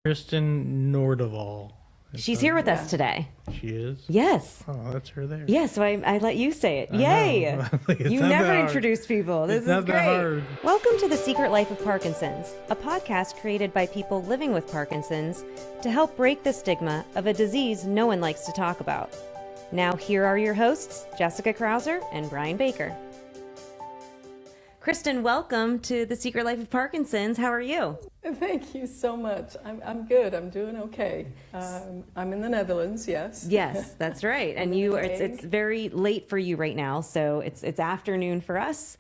Kristin Norderval. She's here with us today. She is? Yes. Oh, that's her there. Yes, so I let you say it. Yay! You never introduce people. This is great. Hard. Welcome to The Secret Life of Parkinson's, a podcast created by people living with Parkinson's to help break the stigma of a disease no one likes to talk about. Now, here are your hosts, Jessica Krauser and Brian Baker. Kristin, welcome to The Secret Life of Parkinson's. How are you? Thank you so much. I'm good. I'm doing okay. I'm in the Netherlands, yes. Yes, that's right. And it's very late for you right now, so it's afternoon for us.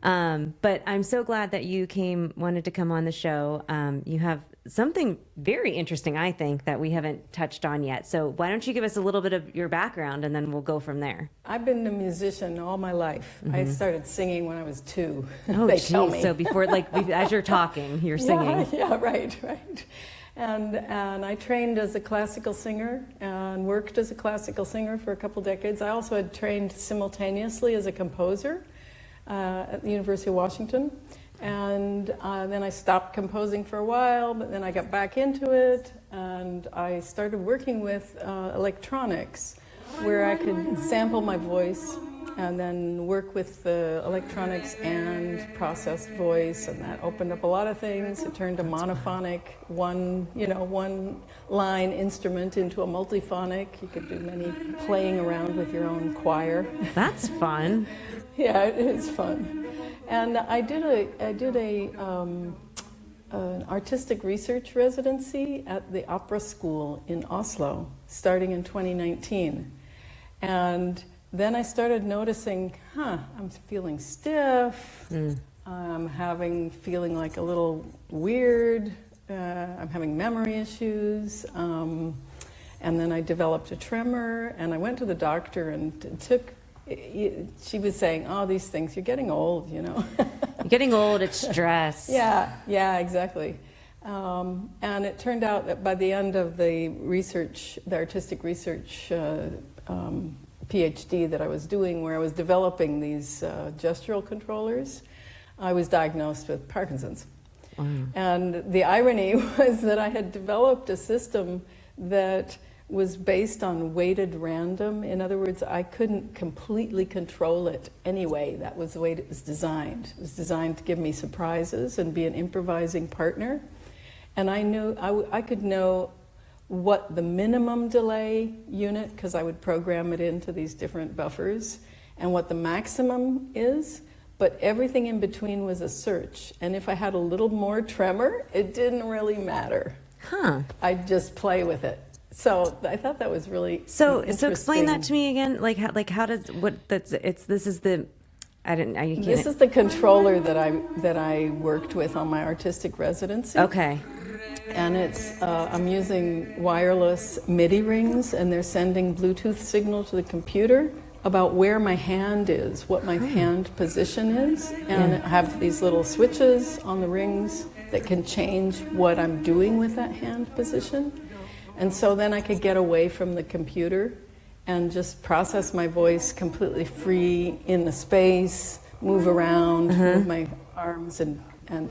But I'm so glad that you wanted to come on the show. You have something very interesting, I think, that we haven't touched on yet. So why don't you give us a little bit of your background, and then we'll go from there. I've been a musician all my life. I started singing when I was 2. Oh, they tell me. So before, as you're talking, you're singing. Yeah, right. And I trained as a classical singer and worked as a classical singer for a couple decades. I also had trained simultaneously as a composer at the University of Washington. And then I stopped composing for a while, but then I got back into it, and I started working with electronics, where I could sample my voice and then work with the electronics and process voice, and that opened up a lot of things. It turned a monophonic, one line instrument into a multiphonic. You could do many playing around with your own choir. That's fun. Yeah, it is fun. And I did an artistic research residency at the Opera School in Oslo, starting in 2019. And then I started noticing, I'm feeling stiff. I'm feeling like a little weird. I'm having memory issues. And then I developed a tremor, and I went to the doctor, and she was saying, these things, you're getting old, You're getting old, it's stress. Yeah, exactly. And it turned out that by the end of the artistic research PhD that I was doing, where I was developing these gestural controllers, I was diagnosed with Parkinson's. And the irony was that I had developed a system that was based on weighted random. In other words, I couldn't completely control it anyway. That was the way it was designed. It was designed to give me surprises and be an improvising partner. And I knew I could know what the minimum delay unit, because I would program it into these different buffers, and what the maximum is, but everything in between was a search. And if I had a little more tremor, it didn't really matter. I'd just play with it. So I thought that was really interesting. So explain that to me again. This is the controller that I worked with on my artistic residency. Okay. And it's I'm using wireless MIDI rings, and they're sending Bluetooth signal to the computer about where my hand is, what my hand position is, and I have these little switches on the rings that can change what I'm doing with that hand position. And so then I could get away from the computer and just process my voice completely free in the space, move around, move my arms, and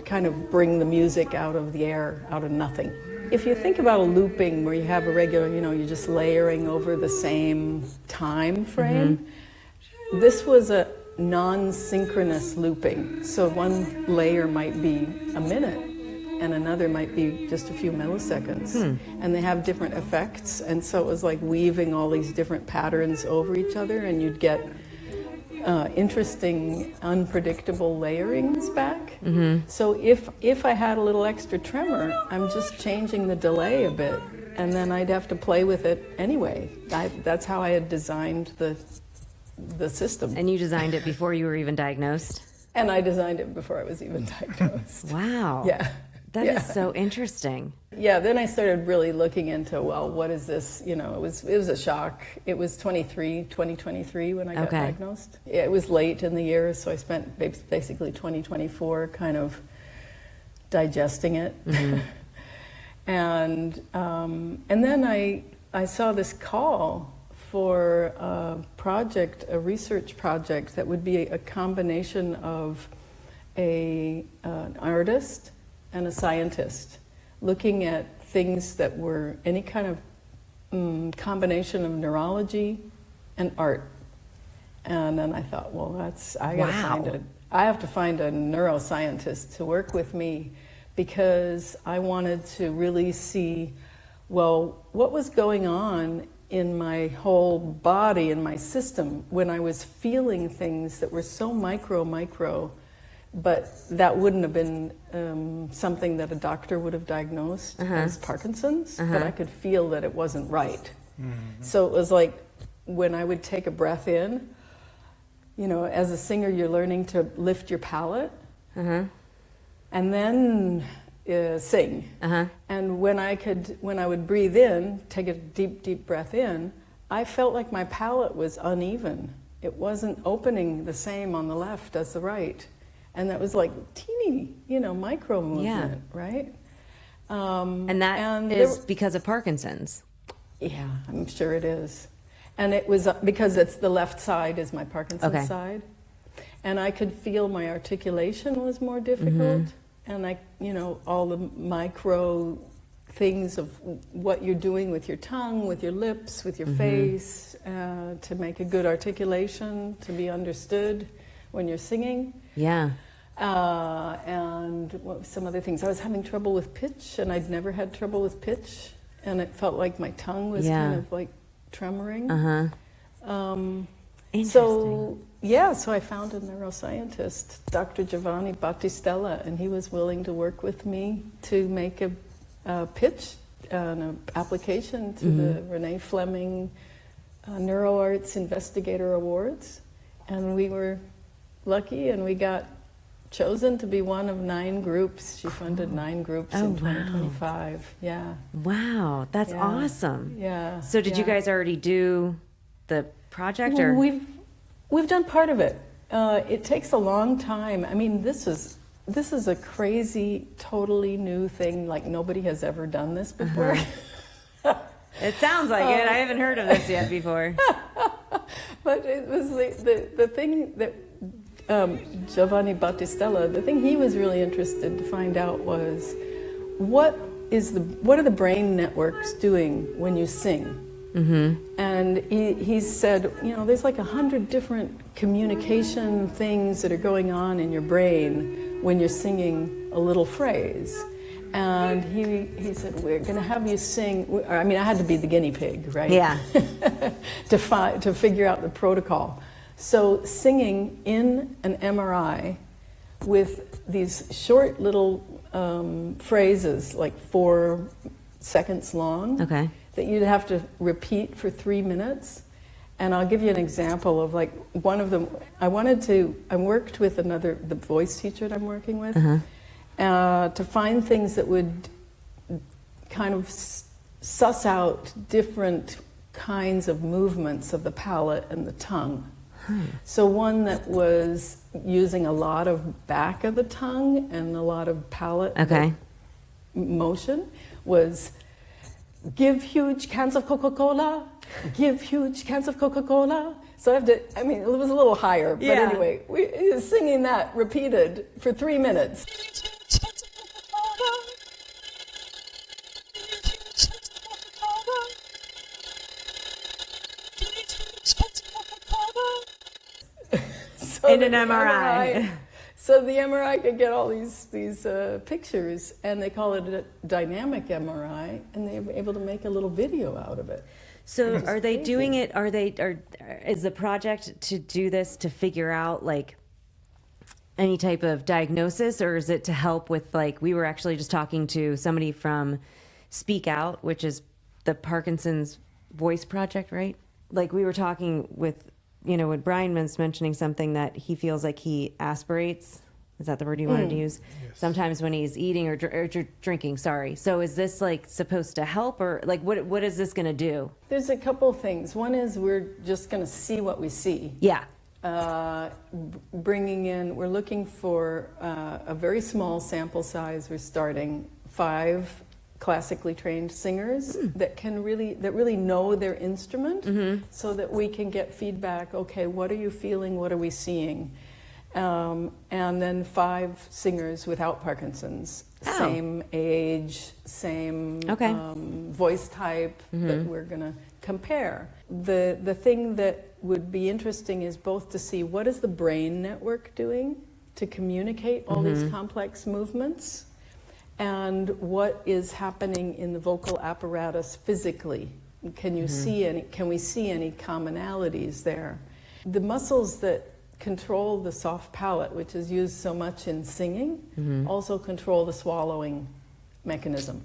kind of bring the music out of the air, out of nothing. If you think about a looping where you have a regular, you're just layering over the same time frame, this was a non-synchronous looping. So one layer might be a minute, and another might be just a few milliseconds. And they have different effects, and so it was like weaving all these different patterns over each other, and you'd get interesting, unpredictable layerings back. So if I had a little extra tremor, I'm just changing the delay a bit, and then I'd have to play with it anyway. That's how I had designed the system. And you designed it before you were even diagnosed? And I designed it before I was even diagnosed. Wow. Yeah. That is so interesting. Yeah, then I started really looking into, what is this? It was a shock. It was 2023 when I got diagnosed. It was late in the year, so I spent basically 2024 kind of digesting it. And then I saw this call for a research project that would be a combination of an artist and a scientist looking at things that were any kind of combination of neurology and art. And then I thought, well, I have to find a neuroscientist to work with me, because I wanted to really see, well, what was going on in my whole body and my system when I was feeling things that were so micro, but that wouldn't have been something that a doctor would have diagnosed as Parkinson's, but I could feel that it wasn't right. So it was like when I would take a breath in, you know, as a singer, you're learning to lift your palate and then sing. And when I would breathe in, take a deep breath in, I felt like my palate was uneven. It wasn't opening the same on the left as the right. And that was like teeny, you know, micro movement, right? And that is because of Parkinson's. Yeah, I'm sure it is. And it was because it's the left side is my Parkinson's side. And I could feel my articulation was more difficult. And I, you know, all the micro things of what you're doing with your tongue, with your lips, with your face, to make a good articulation, to be understood when you're singing. Yeah. And what, some other things. I was having trouble with pitch, and I'd never had trouble with pitch. And it felt like my tongue was kind of like tremoring. So I found a neuroscientist, Dr. Giovanni Battistella, and he was willing to work with me to make a pitch, an application to the Renee Fleming NeuroArts Investigator Awards. And we were lucky, and we got chosen to be one of 9 groups. She funded 9 groups in 2025. Yeah. Wow, that's awesome. Yeah. So did you guys already do the project, or? We've done part of it. It takes a long time. I mean, this is a crazy, totally new thing. Like nobody has ever done this before. It sounds like it. I haven't heard of this yet before. But it was the thing that Giovanni Battistella, the thing he was really interested to find out was what are the brain networks doing when you sing? And he said, you know, there's like 100 different communication things that are going on in your brain when you're singing a little phrase. And he said, we're going to have you sing. I mean, I had to be the guinea pig, right? Yeah. to figure out the protocol. So singing in an MRI with these short little phrases, like 4 seconds long, that you'd have to repeat for 3 minutes. And I'll give you an example of like one of them. I worked with the voice teacher that I'm working with, to find things that would kind of suss out different kinds of movements of the palate and the tongue. So one that was using a lot of back of the tongue and a lot of palate motion was give huge cans of Coca-Cola, give huge cans of Coca-Cola. So it was a little higher, but anyway, we were singing that repeated for 3 minutes. In an MRI. So the MRI could get all these pictures, and they call it a dynamic MRI, and they were able to make a little video out of it. So are they doing it? Is the project to do this to figure out like any type of diagnosis, or is it to help with, like, we were actually just talking to somebody from Speak Out, which is the Parkinson's voice project, right? Like we were talking with, you know, when Brian was mentioning something that he feels like he aspirates. Is that the word you wanted to use? Yes. Sometimes when he's eating or drinking, sorry. So is this like supposed to help, or like what is this going to do? There's a couple things. One is we're just going to see what we see. Yeah. We're looking for a very small sample size. We're starting 5 classically trained singers that really know their instrument, so that we can get feedback. Okay, what are you feeling? What are we seeing? And then 5 singers without Parkinson's. Oh. Same age, same Okay. voice type that we're going to compare. The thing that would be interesting is both to see what is the brain network doing to communicate all these complex movements, and what is happening in the vocal apparatus physically. Can you see any? Can we see any commonalities there? The muscles that control the soft palate, which is used so much in singing, also control the swallowing mechanism.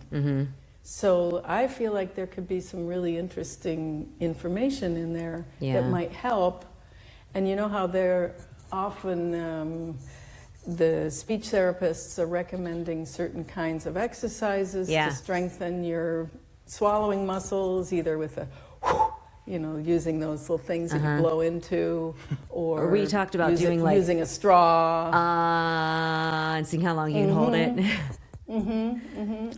So I feel like there could be some really interesting information in there that might help. And you know how they're often, the speech therapists are recommending certain kinds of exercises to strengthen your swallowing muscles, either with a using those little things that you blow into, or we talked about doing like using a straw, and seeing how long you can hold it.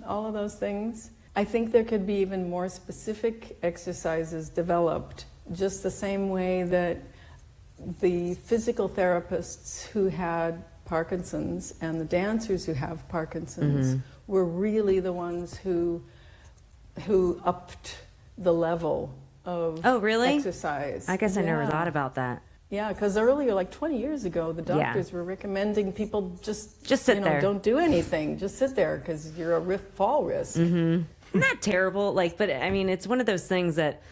All of those things. I think there could be even more specific exercises developed, just the same way that the physical therapists who had Parkinson's and the dancers who have Parkinson's were really the ones who upped the level of exercise. I guess I never thought about that. Yeah, because earlier, like 20 years ago, the doctors were recommending people just sit there. Don't do anything. Just sit there because you're a fall risk. Isn't that terrible? But I mean, it's one of those things that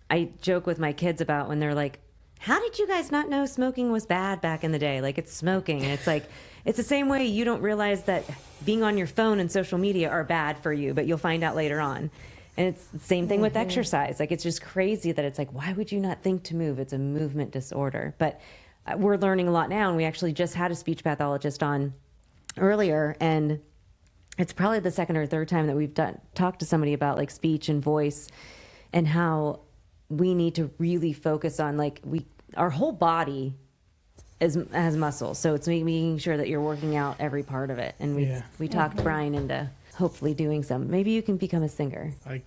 I joke with my kids about when they're like, how did you guys not know smoking was bad back in the day? Like, it's smoking. And it's like, it's the same way you don't realize that being on your phone and social media are bad for you, but you'll find out later on. And it's the same thing with exercise. Like, it's just crazy that it's like, why would you not think to move? It's a movement disorder. But we're learning a lot now, and we actually just had a speech pathologist on earlier, and it's probably the second or third time that we've talked to somebody about like speech and voice and how we need to really focus on our whole body has muscles. So it's making sure that you're working out every part of it. And we talked Brian into hopefully doing some. Maybe you can become a singer. I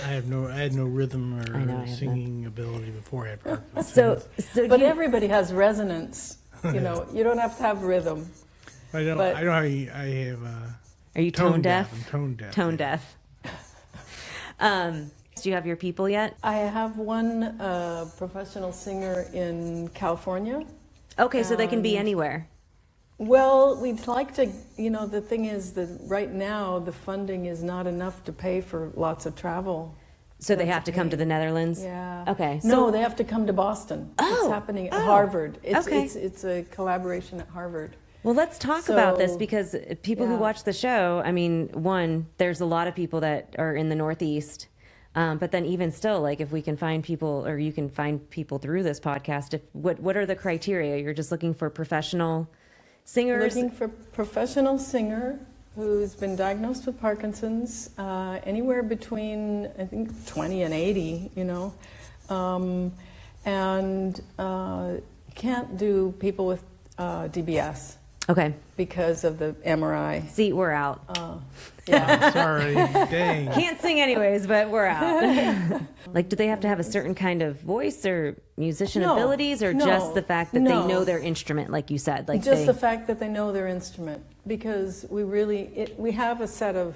had no rhythm or singing ability before I had Parkinson's. But everybody has resonance. You don't have to have rhythm. I have. Are you tone deaf? I'm tone deaf. Tone deaf. Do you have your people yet? I have one professional singer in California. Okay, so they can be anywhere. Well, we'd like to, the thing is that right now the funding is not enough to pay for lots of travel. So they have to come to the Netherlands? Yeah. Okay. No, they have to come to Boston. Oh. It's happening at Harvard. Okay. It's a collaboration at Harvard. Well, let's talk about this, because people who watch the show, I mean, one, there's a lot of people that are in the Northeast. But then even still, like, if we can find people, or you can find people through this podcast, what are the criteria? You're just looking for professional singers? Looking for professional singer who's been diagnosed with Parkinson's, anywhere between, I think, 20 and 80, and can't do people with DBS. Okay. Because of the MRI. See, we're out. Yeah. Sorry, dang. Can't sing anyways, but we're out. Like, do they have to have a certain kind of voice or musician abilities, or just the fact that they know their instrument, like you said? Like, just the fact that they know their instrument, because we have a set of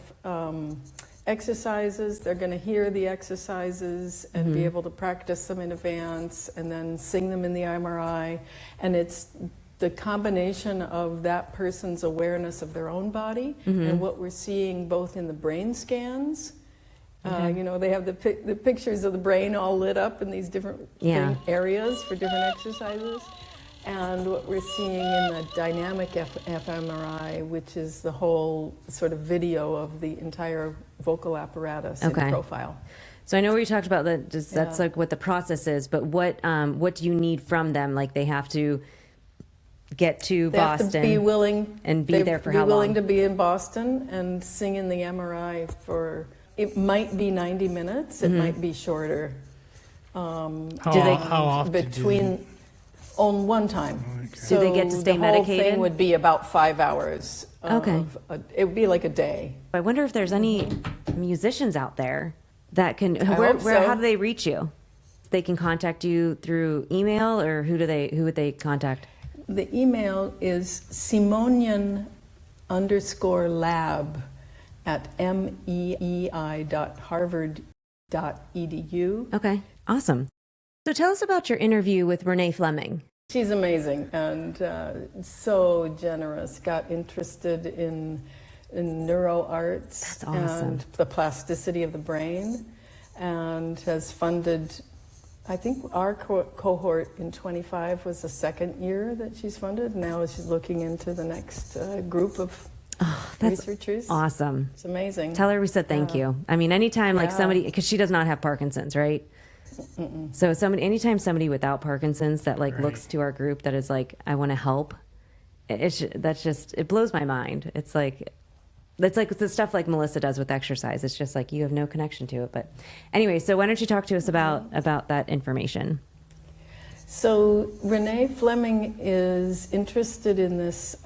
exercises. They're going to hear the exercises and be able to practice them in advance and then sing them in the MRI, and it's the combination of that person's awareness of their own body and what we're seeing both in the brain scans. They have the pictures of the brain all lit up in these different areas for different exercises. And what we're seeing in the dynamic fMRI, which is the whole sort of video of the entire vocal apparatus in profile. So I know we talked about that. That's like what the process is, but what do you need from them? Like, they have to get to Boston. Have to be willing and be there for how long? Be willing to be in Boston and sing in the MRI for, it might be 90 minutes, it might be shorter. How often? On one time. Okay. So do they get to stay the whole medicated? thing would be about 5 hours. It would be like a day. I wonder if there's any musicians out there that can. How do they reach you? They can contact you through email, or who would they contact? the email is simonian_lab@mei.harvard.edu. Okay, awesome. So tell us about your interview with Renee Fleming. She's amazing and so generous. Got interested in NeuroArts. That's awesome. And the plasticity of the brain, and has funded, I think our cohort in 25 was the second year that she's funded. Now she's looking into the next group of researchers. Awesome. It's amazing. Tell her we said thank you. I mean, anytime like Yeah. somebody, because she does not have Parkinson's, right? So anytime somebody without Parkinson's that like looks to our group that is like, I want to help, it blows my mind. It's like the stuff like Melissa does with exercise. It's just like you have no connection to it. But anyway, so why don't you talk to us about that information? So Renee Fleming is interested in this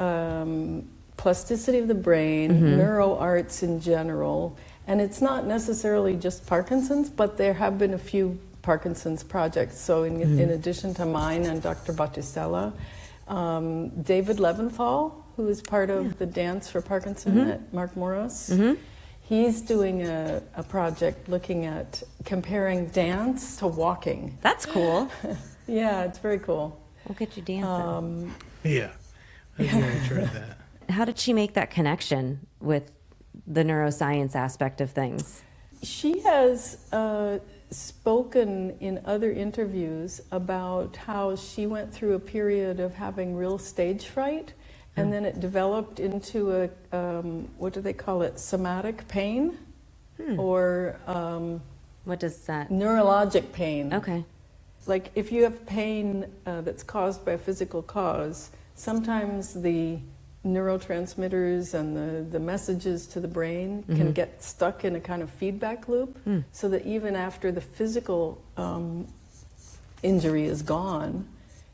plasticity of the brain, NeuroArts in general, and it's not necessarily just Parkinson's, but there have been a few Parkinson's projects. So in addition to mine and Dr. Battistella, David Leventhal, who is part of the Dance for Parkinson at Mark Moros, he's doing a project looking at comparing dance to walking. That's cool. Yeah, it's very cool. We'll get you dancing. Yeah, I've never tried that. How did she make that connection with the neuroscience aspect of things? She has spoken in other interviews about how she went through a period of having real stage fright, and then it developed into a, what do they call it, somatic pain? Or What does that? neurologic pain. Okay. Like if you have pain that's caused by a physical cause, sometimes the neurotransmitters and the messages to the brain can get stuck in a kind of feedback loop, so that even after the physical injury is gone,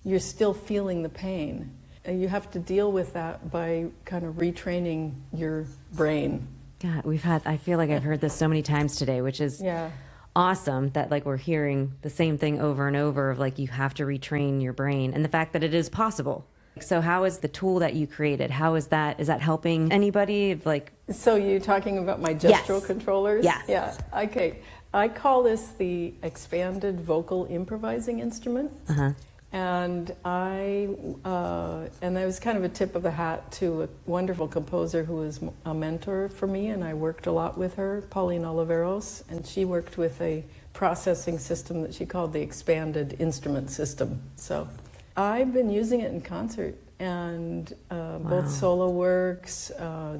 you're still feeling the pain. And you have to deal with that by kind of retraining your brain. God, I feel like I've heard this so many times today, which is awesome that like we're hearing the same thing over and over of like you have to retrain your brain, and the fact that it is possible. So how is the tool that you created, is that helping anybody? Like, so you're talking about my gestural controllers? Yeah. Yeah. Okay. I call this the expanded vocal improvising instrument. And I was kind of a tip of the hat to a wonderful composer who was a mentor for me, and I worked a lot with her, Pauline Oliveros, and she worked with a processing system that she called the expanded instrument system. So I've been using it in concert, and both solo works,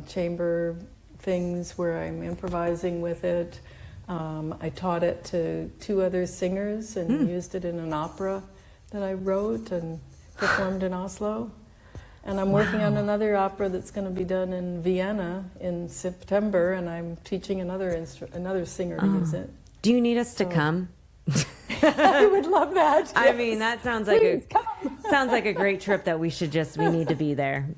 chamber things where I'm improvising with it. I taught it to 2 other singers and used it in an opera that I wrote and performed in Oslo. And I'm working on another opera that's going to be done in Vienna in September, and I'm teaching another singer to use it. do you need us to come? I would love that. I mean, that sounds like Please come. a great trip that we need to be there.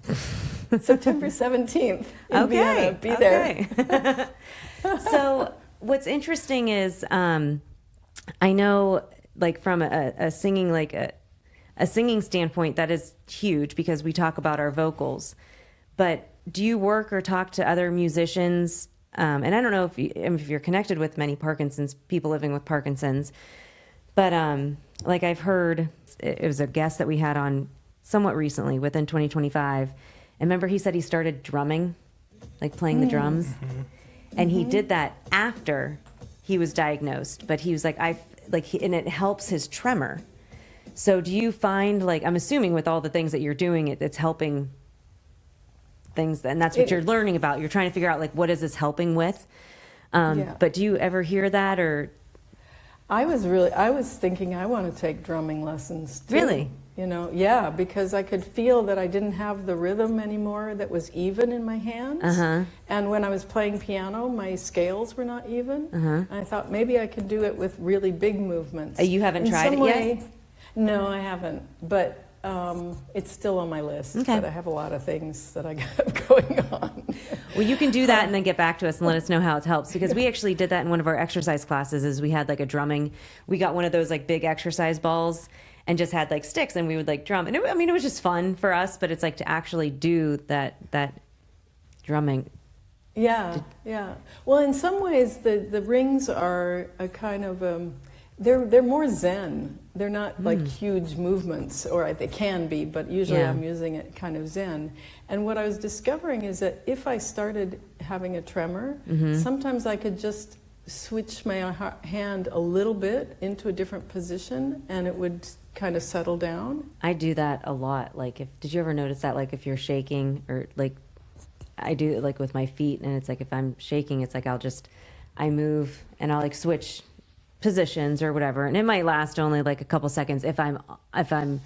September 17th in Vienna. Be there. So what's interesting is I know like from a singing standpoint, that is huge because we talk about our vocals. But do you work or talk to other musicians? And I don't know if you're connected with many people living with Parkinson's, but like I've heard, it was a guest that we had on somewhat recently within 2025. And remember he said he started drumming, like playing the drums. And he did that after he was diagnosed, but he was like, and it helps his tremor. So do you find, like, I'm assuming with all the things that you're doing, it's helping things, and that's what you're learning about. You're trying to figure out, like, what is this helping with? But do you ever hear that, or? I was thinking I want to take drumming lessons too. Really? Because I could feel that I didn't have the rhythm anymore that was even in my hands. And when I was playing piano, my scales were not even. And I thought maybe I could do it with really big movements. You haven't tried it yet? No, I haven't. But it's still on my list. Okay. But I have a lot of things that I got going on. Well, you can do that and then get back to us and let us know how it helps, because we actually did that in one of our exercise classes. Is we had like a drumming, we got one of those like big exercise balls, and just had like sticks and we would like drum. And it, I mean, it was just fun for us, but it's like to actually do that drumming. Yeah, yeah. Well, in some ways, the rings are a kind of they're more zen. They're not like huge movements, or they can be, but usually I'm using it kind of zen. And what I was discovering is that if I started having a tremor, sometimes I could just switch my hand a little bit into a different position, and it would kind of settle down. I do that a lot. Like, did you ever notice that? Like, if you're shaking, or like, I do it like with my feet, and it's like if I'm shaking, it's like I move and I'll like switch positions or whatever, and it might last only like a couple seconds if I'm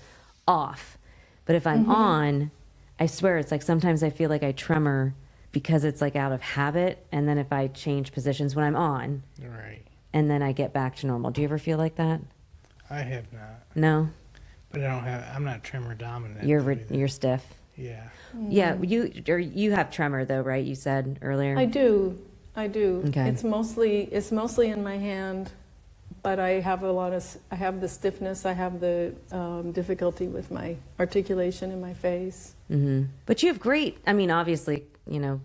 off, but if I'm on, I swear it's like sometimes I feel like I tremor because it's like out of habit, and then if I change positions when I'm on, Right. and then I get back to normal. Do you ever feel like that? I have not. No, But I'm not tremor dominant. you're stiff. Yeah. Yeah, you have tremor though, right? You said earlier. I do. Okay. It's mostly in my hand, but I have the stiffness. I have the difficulty with my articulation in my face. But you have great. I mean, obviously, you know,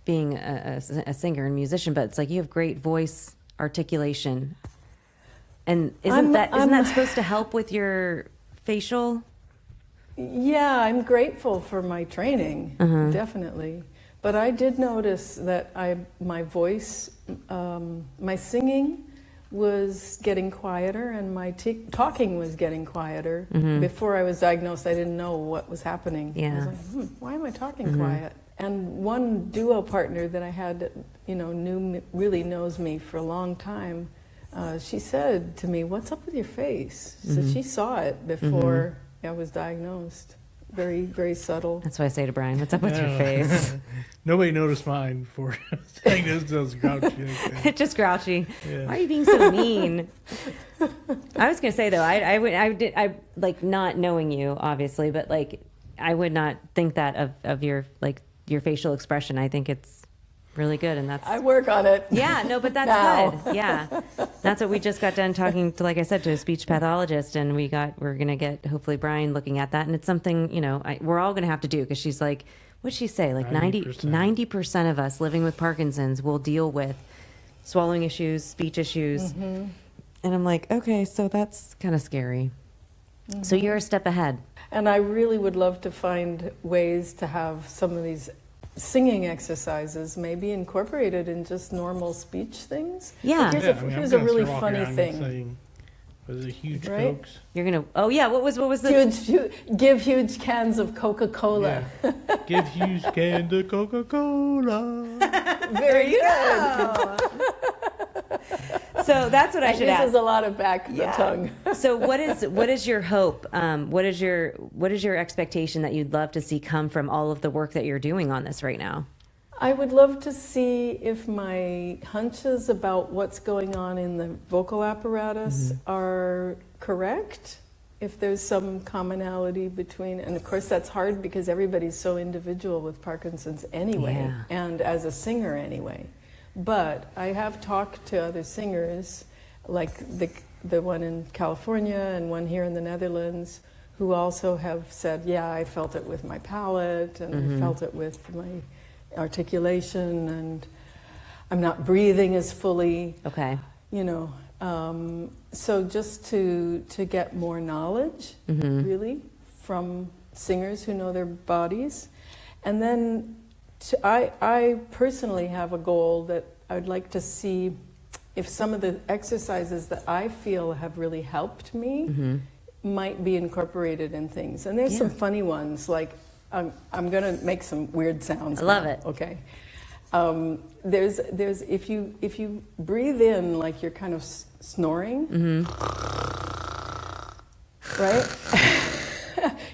being a singer and musician, but it's like you have great voice articulation. And isn't that supposed to help with your facial? Yeah, I'm grateful for my training, definitely. But I did notice that my voice, my singing was getting quieter, and my talking was getting quieter. Before I was diagnosed, I didn't know what was happening. Yeah. I was like, why am I talking quiet? And one duo partner that I had that, really knows me for a long time, she said to me, "What's up with your face?" So she saw it before I was diagnosed. Very, very subtle. That's why I say to Brian, "What's up with your face?" Nobody noticed mine before diagnosed. I was grouchy. It's just grouchy. Yeah. Why are you being so mean? I was gonna say though, I like not knowing you obviously, but like I would not think that of your like your facial expression. I think it's really good, and that's I work on it. Yeah, no, but that's Now. good. Yeah, that's what we just got done talking to, like I said, to a speech pathologist, and we're gonna get hopefully Brian looking at that, and it's something we're all gonna have to do, because she's like, what'd she say? Like 90% of us living with Parkinson's will deal with swallowing issues, speech issues, and I'm like, okay, so that's kind of scary. So you're a step ahead. And I really would love to find ways to have some of these singing exercises maybe incorporated in just normal speech things. Yeah. Like here's a really funny thing. Was it huge Right? Cokes? You're gonna. Oh yeah. What was the? Give huge cans of Coca-Cola. Yeah. Give huge can of Coca-Cola. Very good. So that's what I should ask. This is a lot of back of the tongue. So what is your hope? What is your expectation that you'd love to see come from all of the work that you're doing on this right now? I would love to see if my hunches about what's going on in the vocal apparatus are correct, if there's some commonality between, and of course that's hard because everybody's so individual with Parkinson's anyway, and as a singer anyway. But I have talked to other singers, like the one in California and one here in the Netherlands, who also have said, yeah, I felt it with my palate, and I felt it with my articulation, and I'm not breathing as fully. Okay. So just to get more knowledge, really, from singers who know their bodies. And then I personally have a goal that I'd like to see if some of the exercises that I feel have really helped me might be incorporated in things. And there's some funny ones, like I'm going to make some weird sounds. I love it. Okay. There's if you breathe in like you're kind of snoring, right?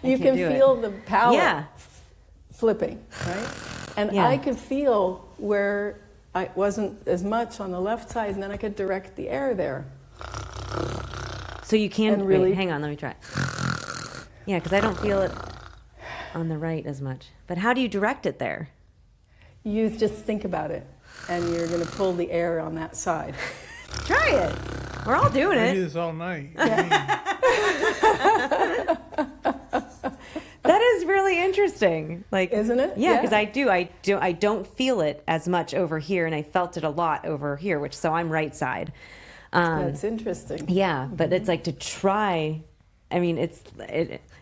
You can feel the palate flipping, right? And I could feel where I wasn't as much on the left side, and then I could direct the air there. So you can really hang on, let me try. Yeah, because I don't feel it on the right as much. But how do you direct it there? You just think about it, and you're going to pull the air on that side. Try it. We're all doing I it. do this all night. Yeah. That is really interesting. Like, Isn't it? Yeah, because Yeah. I don't feel it as much over here, and I felt it a lot over here, so I'm right side. That's interesting. Yeah, but it's like to try. I mean,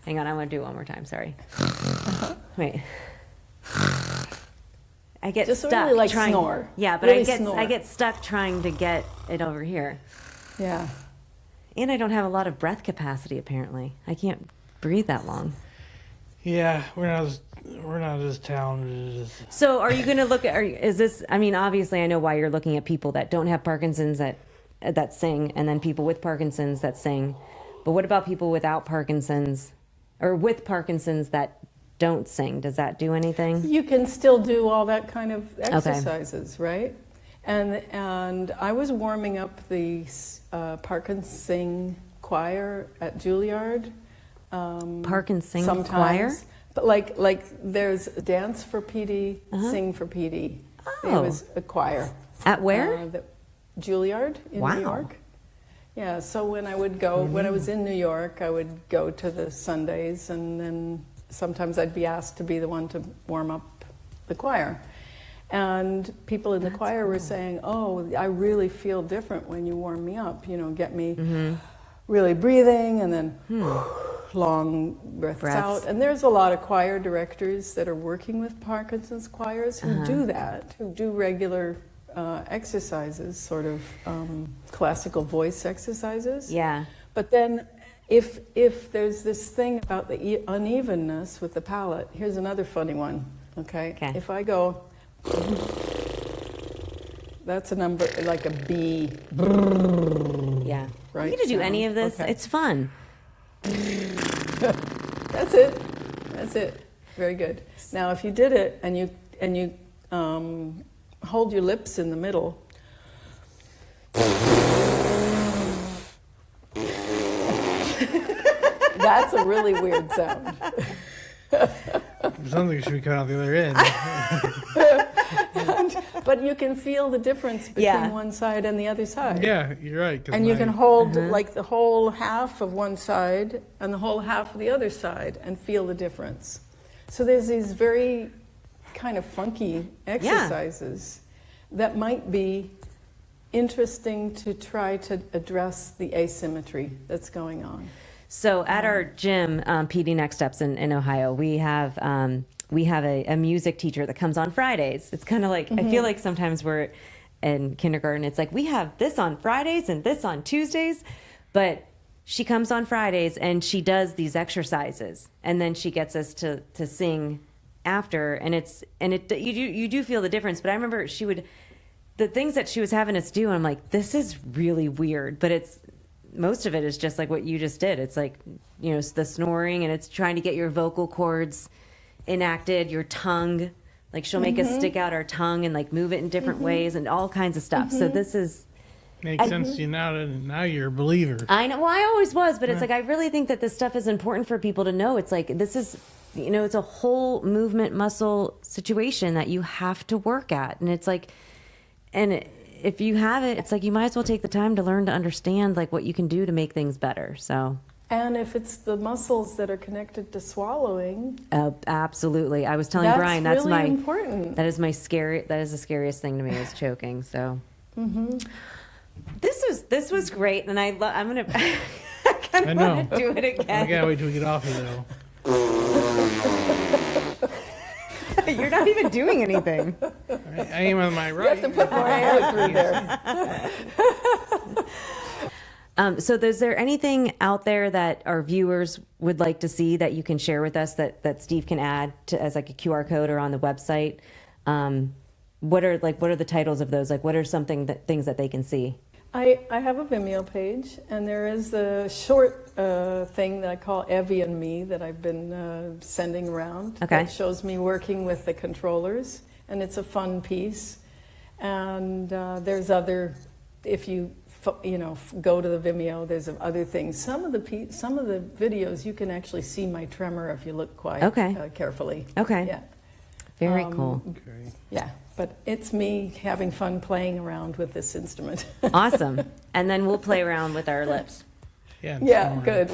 hang on, I want to do it one more time. Sorry. Wait. I get Just stuck really like trying. snore. Yeah, but Really I snore. get stuck trying to get it over here, Yeah. and I don't have a lot of breath capacity. Apparently, I can't breathe that long. Yeah, we're not as talented as. So, are you going to look at? Is this? I mean, obviously, I know why you're looking at people that don't have Parkinson's that sing, and then people with Parkinson's that sing. But what about people without Parkinson's, or with Parkinson's that don't sing? Does that do anything? You can still do all that kind of exercises, right? And I was warming up the Parkinson choir at Juilliard. Parkinson sometimes. choir? But like there's dance for PD, sing for PD. There was a choir. At where? Juilliard in Wow. New York. Yeah, so when I was in New York, I would go to the Sundays, and then sometimes I'd be asked to be the one to warm up the choir. And people in the choir were saying, "Oh, I really feel different when you warm me up. You know, get me really breathing, and then long breaths out." And there's a lot of choir directors that are working with Parkinson's choirs who do that, who do regular exercises, sort of classical voice exercises. Yeah. But then if there's this thing about the unevenness with the palate, here's another funny one, okay? If I go, that's a number, like a B. Yeah. Right You get to do any sound. of this. Okay. It's fun. That's it. That's it. Very good. Now, if you did it and you hold your lips in the middle. That's a really weird sound. Something should be cut out the other end. But you can feel the difference between one side and the other side. Yeah, you're right. 'Cause And you can hold like the whole half of one side and the whole half of the other side and feel the difference. So there's these very kind of funky exercises that might be interesting to try to address the asymmetry that's going on. So at our gym, PD Next Steps in Ohio, we have a music teacher that comes on Fridays. It's kind of like, I feel like sometimes we're in kindergarten, it's like we have this on Fridays and this on Tuesdays, but she comes on Fridays and she does these exercises, and then she gets us to sing after, and you do feel the difference. But I remember the things that she was having us do, I'm like, this is really weird, but most of it is just like what you just did. It's like, the snoring, and it's trying to get your vocal cords enacted, your tongue. Like she'll make us stick out our tongue and like move it in different ways and all kinds of stuff. So this is... Makes sense to you now. Now you're a believer. I know. Well, I always was, but it's like I really think that this stuff is important for people to know. It's like this is, it's a whole movement muscle situation that you have to work at, and it's like, if you have it, it's like you might as well take the time to learn to understand like what you can do to make things better. So. And if it's the muscles that are connected to swallowing, absolutely. I was telling Brian that's really important. That is the scariest thing to me is choking. So. This was great, and I'm gonna. I kind of want to do it again. I gotta wait till we get off of it though. You're not even doing anything. I aim on my right. You have to put more air through there. So is there anything out there that our viewers would like to see that you can share with us that Steve can add to as like a QR code or on the website? What are the titles of those? Like, what are things that they can see? I have a Vimeo page, and there is a short thing that I call Evie and Me that I've been sending around. Okay. That shows me working with the controllers, and it's a fun piece. And there's other, if you go to the Vimeo, there's other things. Some of the videos you can actually see my tremor if you look quite carefully. Okay. Yeah. Very cool. Okay. Yeah, but it's me having fun playing around with this instrument. Awesome. And then we'll play around with our lips. Yeah. Yeah, snoring. good.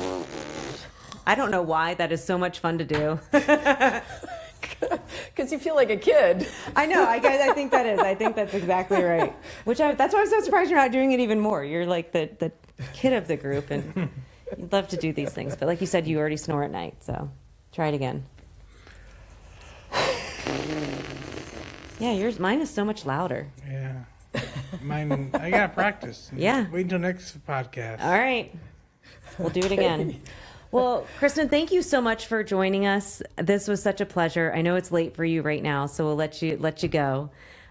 I don't know why. That is so much fun to do. Because you feel like a kid. I know. I think that is. I think that's exactly right. That's why I'm so surprised you're not doing it even more. You're like the kid of the group, and you'd love to do these things. But like you said, you already snore at night, so try it again. Yeah, mine is so much louder. Yeah. Mine, I got to practice. Yeah. Wait until next podcast. All right. We'll do it again. Well, Kristin, thank you so much for joining us. This was such a pleasure. I know it's late for you right now, so we'll let you go.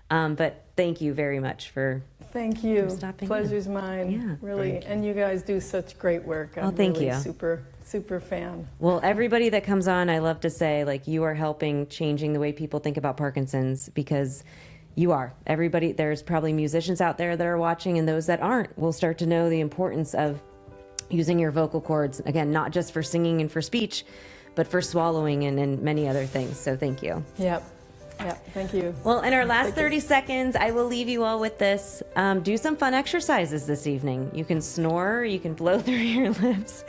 But thank you very much for Thank you. stopping Pleasure's mine. Yeah. Really. And you guys do such great work. I'm thank really you. super, super fan. Well, everybody that comes on, I love to say, like, you are helping changing the way people think about Parkinson's, because you are. Everybody, there's probably musicians out there that are watching, and those that aren't will start to know the importance of using your vocal cords, again, not just for singing and for speech, but for swallowing and many other things. So thank you. Yep. Thank you. Well, in our last 30 seconds, I will leave you all with this. Do some fun exercises this evening. You can snore, you can blow through your lips.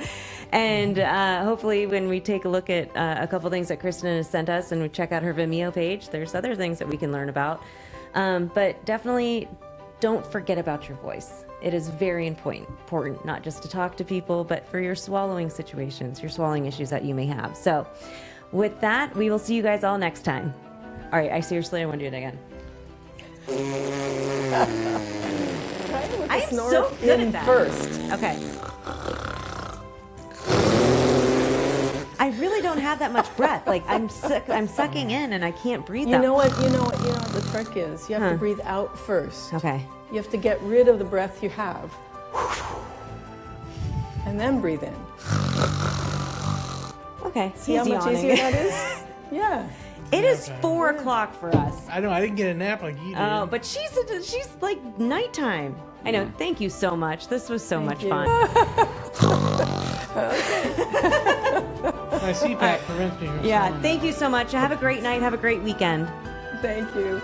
And hopefully when we take a look at a couple things that Kristin has sent us and we check out her Vimeo page, there's other things that we can learn about. But definitely don't forget about your voice. It is very important, not just to talk to people, but for your swallowing situations, your swallowing issues that you may have. So with that, we will see you guys all next time. All right, I want to do it again. I am so good at that. First. Okay. I really don't have that much breath. Like I'm sucking in and I can't breathe. You know what the trick is? You have to breathe out first. Okay. You have to get rid of the breath you have. And then breathe in. Okay. See how much easier that is? Yeah. It is 4 o'clock for us. I know, I didn't get a nap like you did. Oh, but she's like nighttime. I know. Thank you so much. This was so much fun. My CPAP prevents me from Yeah, snoring. thank you so much. Have a great night. Have a great weekend. Thank you.